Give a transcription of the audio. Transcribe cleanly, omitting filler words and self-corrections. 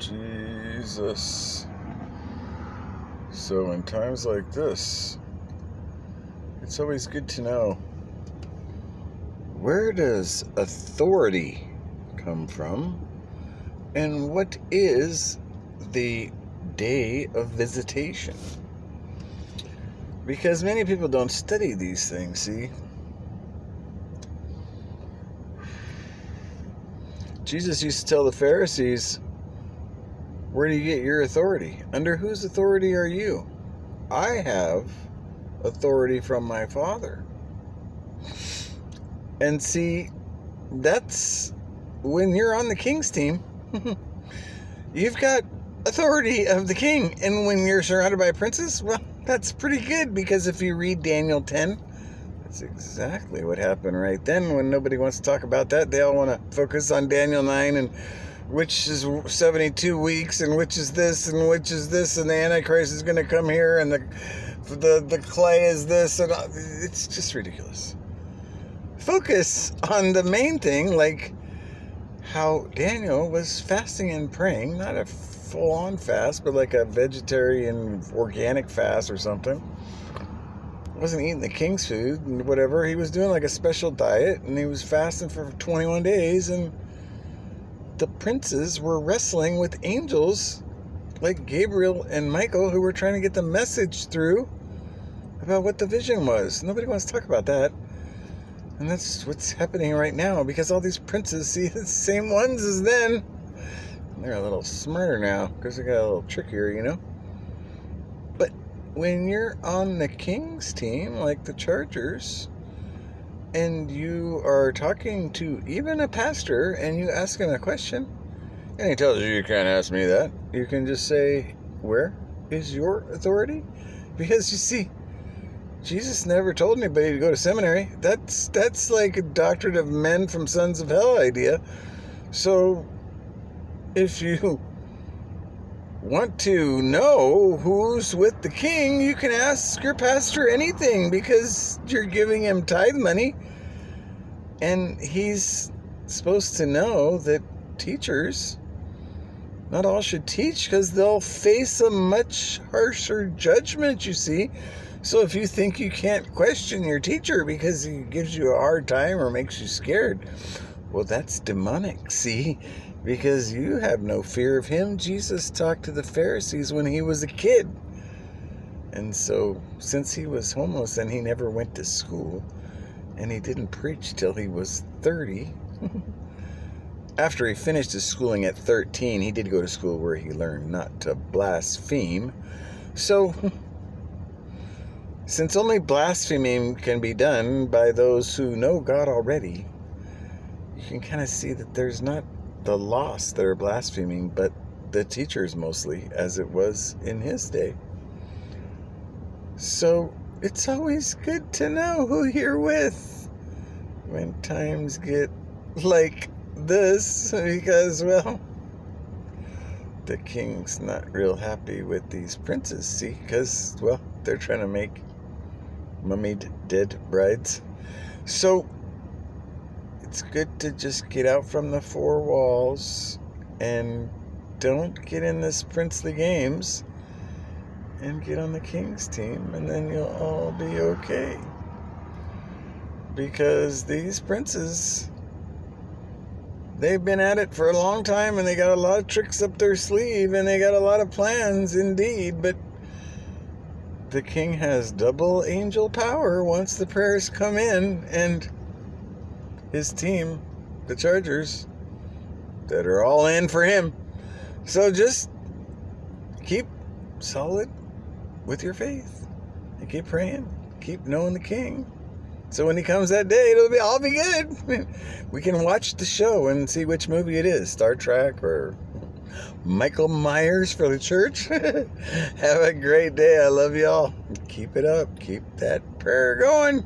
Jesus. So in times like this, it's always good to know, where does authority come from? And what is the day of visitation? Because many people don't study these things, see? Jesus used to tell the Pharisees, where do you get your authority? Under whose authority are you? I have authority from my Father. And see, that's when you're on the king's team. You've got authority of the king. And when you're surrounded by princes, well, that's pretty good, because if you read Daniel 10, that's exactly what happened right then. When nobody wants to talk about that, they all want to focus on Daniel 9 and which is 72 weeks and which is this and which is this, and the Antichrist is going to come here and the clay is this, and it's just ridiculous. Focus on the main thing, like how Daniel was fasting and praying, not a full-on fast, but like a vegetarian organic fast or something. Wasn't eating the king's food and whatever. He was doing like a special diet, and he was fasting for 21 days, and the princes were wrestling with angels like Gabriel and Michael, who were trying to get the message through about what the vision was. Nobody wants to talk about that. And that's what's happening right now, because all these princes see the same ones as then. They're a little smarter now because they got a little trickier, you know. But when you're on the king's team, like the Chargers, and you are talking to even a pastor and you ask him a question and he tells you can't ask me that, you can just say, where is your authority? Because you see, Jesus never told anybody to go to seminary. That's like a doctrine of men from sons of hell idea. So if you want to know who's with the king, you can ask your pastor anything, because you're giving him tithe money, and he's supposed to know that teachers, not all should teach, because they'll face a much harsher judgment, you see. So if you think you can't question your teacher because he gives you a hard time or makes you scared, well, that's demonic, see? Because you have no fear of him. Jesus talked to the Pharisees when he was a kid. And so, since he was homeless and he never went to school, and he didn't preach till he was 30, after he finished his schooling at 13, he did go to school where he learned not to blaspheme. So, since only blaspheming can be done by those who know God already, you can kind of see that there's not the lost that are blaspheming, but the teachers mostly, as it was in his day. So it's always good to know who you're with when times get like this, because, well, the king's not real happy with these princes, see, because, well, they're trying to make mummied dead brides. So it's good to just get out from the four walls and don't get in this princely games, and get on the king's team, and then you'll all be okay. Because these princes, they've been at it for a long time, and they got a lot of tricks up their sleeve, and they got a lot of plans indeed, but the king has double angel power once the prayers come in, and his team, the Chargers, that are all in for him. So just keep solid with your faith and keep praying, keep knowing the king. So when he comes that day, it'll all be good. We can watch the show and see which movie it is, Star Trek or Michael Myers for the church. Have a great day. I love y'all. Keep it up. Keep that prayer going.